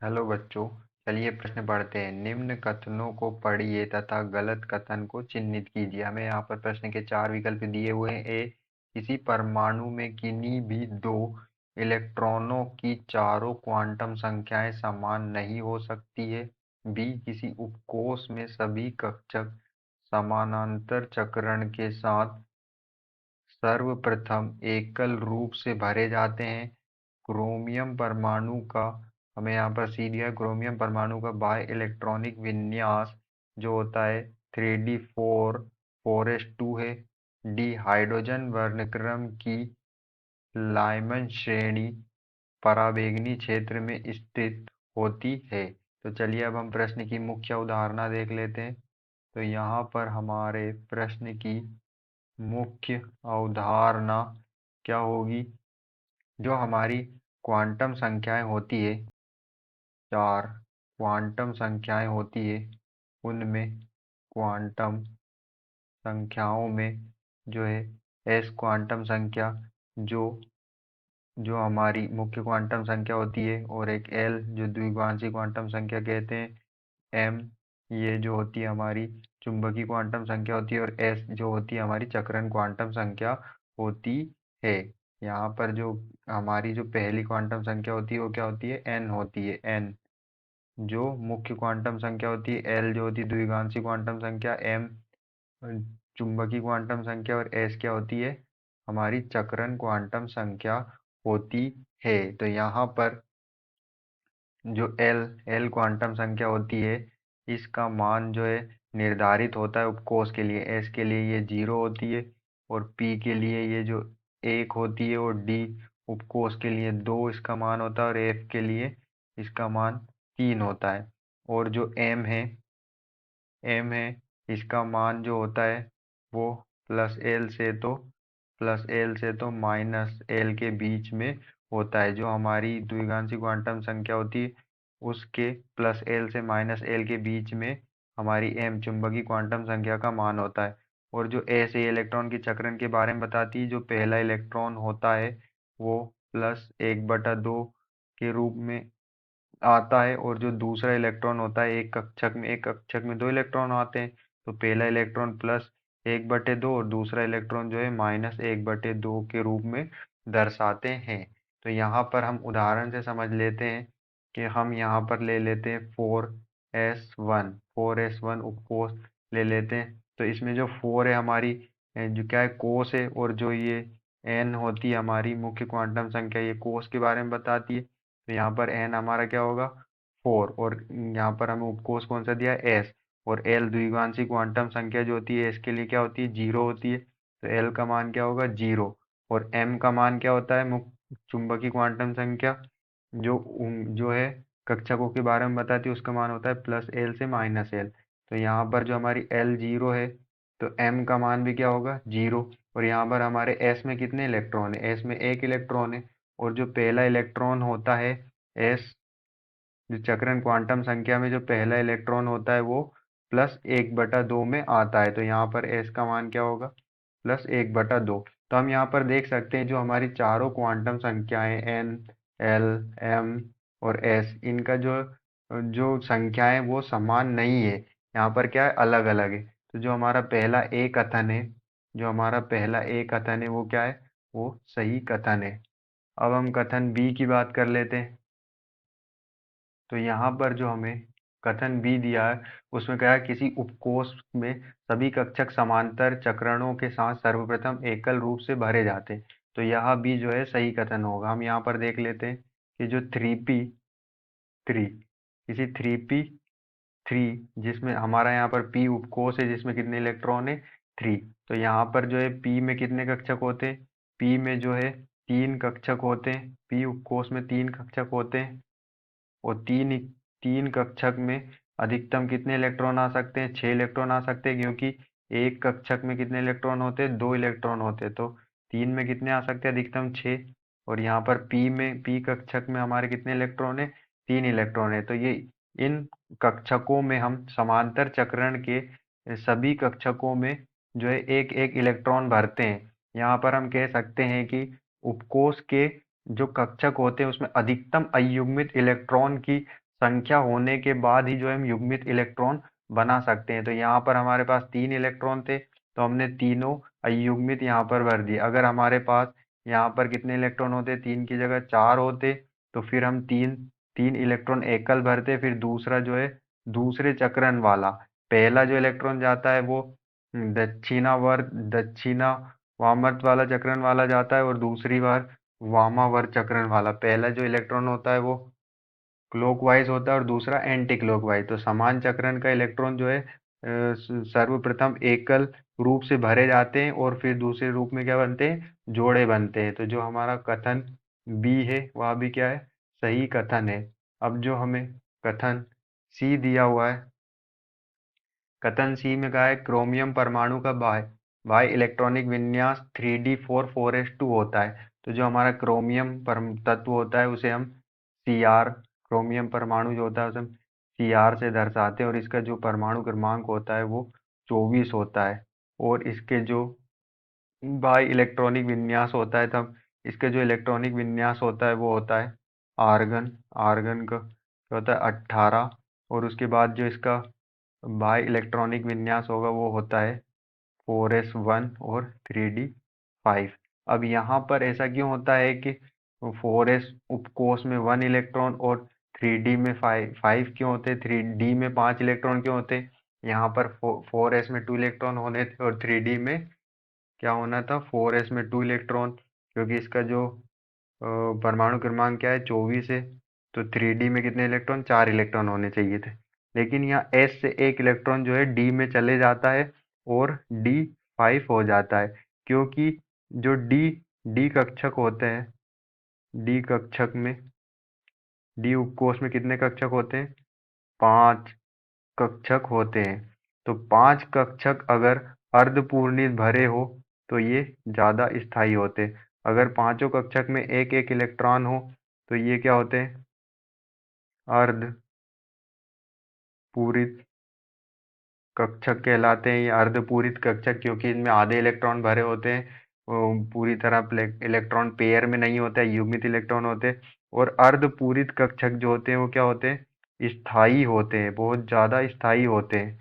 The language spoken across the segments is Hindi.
हेलो बच्चों, चलिए प्रश्न पढ़ते हैं। निम्न कथनों को पढ़िए तथा गलत कथन को चिन्हित कीजिए। हमें यहाँ पर प्रश्न के 4 विकल्प दिए हुए हैं। ए, किसी परमाणु में किन्हीं भी 2 इलेक्ट्रॉनों की चारों क्वांटम संख्याएं समान नहीं हो सकती है। बी, किसी उपकोष में सभी कक्षक समानांतर चक्रण के साथ सर्वप्रथम एकल रूप से भरे जाते हैं। क्रोमियम परमाणु का, हमें यहाँ पर सी दिया है, क्रोमियम परमाणु का बाह्य इलेक्ट्रॉनिक विन्यास जो होता है 3d4 4s2 है। डी, हाइड्रोजन वर्णक्रम की लाइमन श्रेणी पराबैंगनी क्षेत्र में स्थित होती है। तो चलिए अब हम प्रश्न की मुख्य अवधारणा देख लेते हैं। तो यहाँ पर हमारे प्रश्न की मुख्य अवधारणा क्या होगी? जो हमारी क्वांटम संख्याएं होती है, 4 क्वांटम संख्याएं होती है, उनमें क्वांटम संख्याओं में जो है एस क्वांटम संख्या जो जो हमारी मुख्य क्वांटम संख्या होती है, और एक एल जो द्विघांसी क्वांटम संख्या कहते हैं, एम ये जो होती है हमारी चुंबकीय क्वांटम संख्या होती है, और एस जो होती है हमारी चक्रण क्वांटम संख्या होती है। यहाँ पर जो हमारी जो पहली क्वांटम संख्या होती है वो क्या होती है? एन होती है। एन जो मुख्य क्वांटम संख्या होती है, एल जो होती है द्विघांसी क्वांटम संख्या, एम चुंबकीय क्वांटम संख्या, और एस क्या होती है? हमारी चक्रण क्वांटम संख्या होती है। तो यहाँ पर जो एल एल क्वांटम संख्या होती है, इसका मान जो है निर्धारित होता है उपकोष के लिए। एस के लिए ये 0 होती है, और पी के लिए ये जो 1 होती है, और डी उपकोष के लिए 2 इसका मान होता है, और एफ के लिए इसका मान 3 होता है। और जो एम है इसका मान जो होता है वो प्लस एल से तो माइनस एल के बीच में होता है। जो हमारी द्विघांसी क्वांटम संख्या होती है उसके प्लस एल से माइनस एल के बीच में हमारी एम चुंबकीय क्वांटम संख्या का मान होता है। और जो एस ए इलेक्ट्रॉन की चक्रण के बारे में बताती है, जो पहला इलेक्ट्रॉन होता है वो +1/2 के रूप में आता है, और जो दूसरा इलेक्ट्रॉन होता है एक कक्षक में 2 इलेक्ट्रॉन आते हैं। तो पहला इलेक्ट्रॉन +1/2 और दूसरा इलेक्ट्रॉन जो है -1/2 के रूप में दर्शाते हैं। तो यहाँ पर हम उदाहरण से समझ लेते हैं कि हम यहाँ पर ले लेते हैं 4s1 उपकोष ले लेते हैं। तो इसमें जो 4 है हमारी जो क्या है, कोस है, और जो ये n होती है हमारी मुख्य क्वांटम संख्या, ये कोस के बारे में बताती है। तो यहाँ पर n हमारा क्या होगा? 4, और यहाँ पर हमें उपकोष कौन सा दिया है? s। और l द्विघांसी क्वांटम संख्या जो होती है s के लिए क्या होती है? 0 होती है। तो l का मान क्या होगा? 0। और m का मान क्या होता है? मुख्य चुंबकीय क्वांटम संख्या जो है कक्षकों के बारे में बताती है, उसका मान होता है +l से -l। तो यहाँ पर जो हमारी l 0 है, तो m का मान भी क्या होगा? 0। और यहाँ पर हमारे s में कितने इलेक्ट्रॉन है? s में 1 इलेक्ट्रॉन है। और जो पहला इलेक्ट्रॉन होता है s, जो चक्रण क्वांटम संख्या में जो पहला इलेक्ट्रॉन होता है वो +1/2 में आता है। तो यहाँ पर s का मान क्या होगा? +1/2। तो हम यहाँ पर देख सकते हैं जो हमारी चारों क्वांटम संख्याएं n, l, m और s, इनका जो जो संख्याएं वो समान नहीं है। यहाँ पर क्या है? अलग अलग है। तो जो हमारा पहला ए कथन है, वो क्या है? वो सही कथन है। अब हम कथन बी की बात कर लेते हैं। तो यहाँ पर जो हमें कथन बी दिया है उसमें क्या है? किसी उपकोष में सभी कक्षक समांतर चक्रणों के साथ सर्वप्रथम एकल रूप से भरे जाते हैं। तो यह भी जो है सही कथन होगा। हम यहाँ पर देख लेते हैं कि जो 3p3 किसी 3p3 जिसमें हमारा यहाँ पर p उपकोष है, जिसमें कितने इलेक्ट्रॉन है? 3। तो यहाँ पर जो है p में कितने कक्षक होते हैं? p में जो है 3 कक्षक होते हैं। p उपकोष में 3 कक्षक होते हैं, और तीन कक्षक में अधिकतम कितने इलेक्ट्रॉन आ सकते हैं? 6 इलेक्ट्रॉन आ सकते हैं, क्योंकि एक कक्षक में कितने इलेक्ट्रॉन होते हैं? 2 इलेक्ट्रॉन होते हैं। तो 3 में कितने आ सकते हैं? अधिकतम 6। और यहाँ पर पी कक्षक में हमारे कितने इलेक्ट्रॉन है? 3 इलेक्ट्रॉन है। तो ये इन कक्षकों में हम समांतर चक्रण के सभी कक्षकों में जो है एक एक इलेक्ट्रॉन भरते हैं। यहाँ पर हम कह सकते हैं कि उपकोष के जो कक्षक होते हैं उसमें अधिकतम अयुग्मित इलेक्ट्रॉन की संख्या होने के बाद ही जो है हम युग्मित इलेक्ट्रॉन बना सकते हैं। तो यहाँ पर हमारे पास 3 इलेक्ट्रॉन थे, तो हमने तीनों अयुग्मित यहाँ पर भर दिए। अगर हमारे पास यहाँ पर कितने इलेक्ट्रॉन होते, 3 की जगह 4 होते, तो फिर हम तीन तीन इलेक्ट्रॉन एकल भरते। फिर दूसरा जो है दूसरे चक्रण वाला, पहला जो इलेक्ट्रॉन जाता है वो दक्षिणा वामावर्त वाला चक्रण वाला जाता है, और दूसरी बार वामावर्त चक्रण वाला। पहला जो इलेक्ट्रॉन होता है वो क्लॉकवाइज होता है और दूसरा एंटी क्लॉकवाइज। तो समान चक्रण का इलेक्ट्रॉन जो है सर्वप्रथम एकल रूप से भरे जाते हैं और फिर दूसरे रूप में क्या बनते हैं, जोड़े बनते हैं। तो जो हमारा कथन बी है वह भी क्या है, सही कथन है। अब जो हमें कथन सी दिया हुआ है, कथन सी में कहा है क्रोमियम परमाणु का बाह्य इलेक्ट्रॉनिक विन्यास 3d4 4s2 होता है। तो जो हमारा क्रोमियम तत्व होता है उसे हम Cr, क्रोमियम परमाणु जो होता है उसे हम Cr से दर्शाते हैं, और इसका जो परमाणु क्रमांक होता है वो 24 होता है। और इसके जो बाह्य इलेक्ट्रॉनिक विन्यास होता है, तब इसके जो इलेक्ट्रॉनिक विन्यास होता है वो होता है आर्गन। आर्गन का क्या होता है 18, और उसके बाद जो इसका बाह्य इलेक्ट्रॉनिक विन्यास होगा वो होता है 4s1 और 3d5। अब यहाँ पर ऐसा क्यों होता है कि 4s उपकोष में 1 इलेक्ट्रॉन और 3d में 5 क्यों होते, 3d में 5 इलेक्ट्रॉन क्यों होते? यहाँ पर 4s में 2 इलेक्ट्रॉन होने थे और 3d में क्या होना था, 4s में 2 इलेक्ट्रॉन, क्योंकि इसका जो परमाणु क्रमांक क्या है 24 है। तो 3d में कितने इलेक्ट्रॉन, 4 इलेक्ट्रॉन होने चाहिए थे। लेकिन यहाँ s से 1 इलेक्ट्रॉन जो है d में चले जाता है और d5 हो जाता है, क्योंकि जो d कक्षक होते हैं, डी कक्षक में, डी उपकोष में कितने कक्षक होते हैं, 5 कक्षक होते हैं। तो 5 कक्षक अगर अर्धपूर्णित भरे हो तो ये ज़्यादा स्थायी होते हैं। अगर पांचों कक्षक में एक एक इलेक्ट्रॉन हो तो ये क्या होते हैं, अर्ध पूरित कक्षक कहलाते हैं। ये अर्धपूरित कक्षक क्योंकि इनमें आधे इलेक्ट्रॉन भरे होते हैं, वो पूरी तरह इलेक्ट्रॉन पेयर में नहीं होता है, युग्मित इलेक्ट्रॉन होते हैं। और अर्धपूरित कक्षक जो होते हैं वो क्या होते हैं, स्थायी होते हैं, बहुत ज़्यादा स्थायी होते हैं।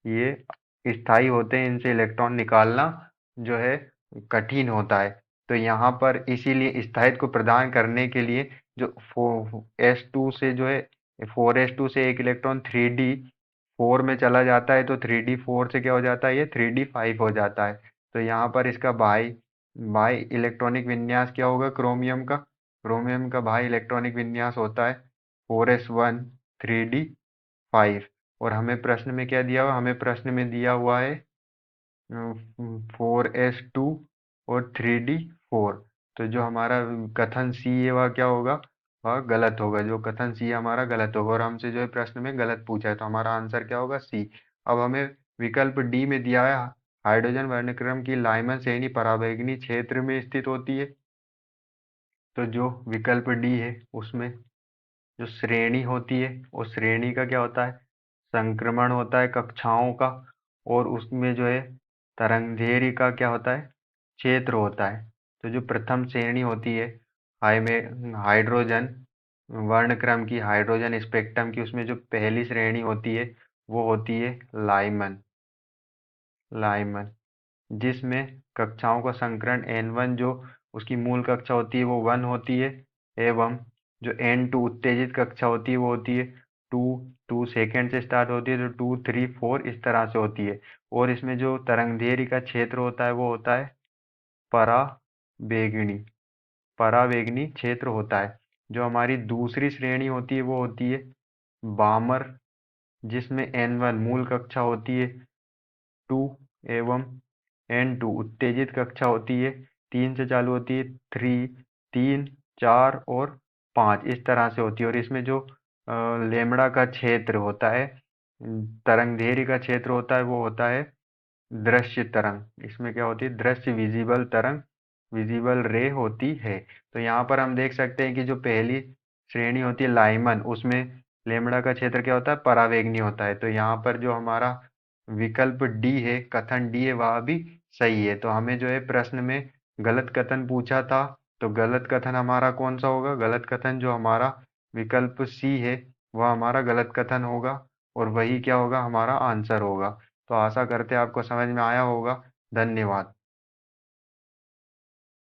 ये स्थायी होते हैं, इनसे इलेक्ट्रॉन निकालना जो है कठिन होता है। तो यहाँ पर इसीलिए स्थायित्व को प्रदान करने के लिए जो S2 से जो है 4s2 से 1 इलेक्ट्रॉन 3d4 में चला जाता है, तो 3d4 से क्या हो जाता है, ये 3d5 हो जाता है। तो यहाँ पर इसका बाह्य बाह्य इलेक्ट्रॉनिक विन्यास क्या होगा, क्रोमियम का बाह्य इलेक्ट्रॉनिक विन्यास होता है 4s1 3d5। और हमें प्रश्न में क्या दिया हुआ, हमें प्रश्न में दिया हुआ है 4s2 और 3d4। तो जो हमारा कथन सी है वह क्या होगा, वह गलत होगा। जो कथन सी है हमारा गलत होगा, और हमसे जो है प्रश्न में गलत पूछा है, तो हमारा आंसर क्या होगा, सी। अब हमें विकल्प डी में दिया है हाइड्रोजन वर्णक्रम की लाइमन श्रेणी पराबैंगनी क्षेत्र में स्थित होती है। तो जो विकल्प डी है उसमें जो श्रेणी होती है उस श्रेणी का क्या होता है, संक्रमण होता है कक्षाओं का, और उसमें जो है तरंगदैर्घ्य का क्या होता है, क्षेत्र होता है। तो जो प्रथम श्रेणी होती है हाइड्रोजन वर्णक्रम की, हाइड्रोजन स्पेक्ट्रम की, उसमें जो पहली श्रेणी होती है वो होती है लाइमन। लाइमन जिसमें कक्षाओं का संकरण N1 जो उसकी मूल कक्षा होती है वो 1 होती है, एवं जो N2 उत्तेजित कक्षा होती है वो होती है 2। 2 सेकेंड से स्टार्ट होती है, तो 2 3 4 इस तरह से होती है। और इसमें जो तरंगदैर्घ्य का क्षेत्र होता है वो होता है पराबैंगनी, पराबैंगनी क्षेत्र होता है। जो हमारी दूसरी श्रेणी होती है वो होती है बामर, जिसमें N1 मूल कक्षा होती है 2, एवं N2 उत्तेजित कक्षा होती है 3 से चालू होती है 3, 3 4 और 5 इस तरह से होती है। और इसमें जो लेमड़ा का क्षेत्र होता है, तरंगदैर्घ्य का क्षेत्र होता है वो होता है दृश्य तरंग। इसमें क्या होती है, दृश्य विजिबल तरंग, विजिबल रे होती है। तो यहाँ पर हम देख सकते हैं कि जो पहली श्रेणी होती है लाइमन, उसमें लेमड़ा का क्षेत्र क्या होता है, पराबैंगनी होता है। तो यहाँ पर जो हमारा विकल्प डी है, कथन डी है, वह भी सही है। तो हमें जो है प्रश्न में गलत कथन पूछा था, तो गलत कथन हमारा कौन सा होगा, गलत कथन जो हमारा विकल्प सी है वह हमारा गलत कथन होगा और वही क्या होगा, हमारा आंसर होगा। तो आशा करते हैं आपको समझ में आया होगा। धन्यवाद।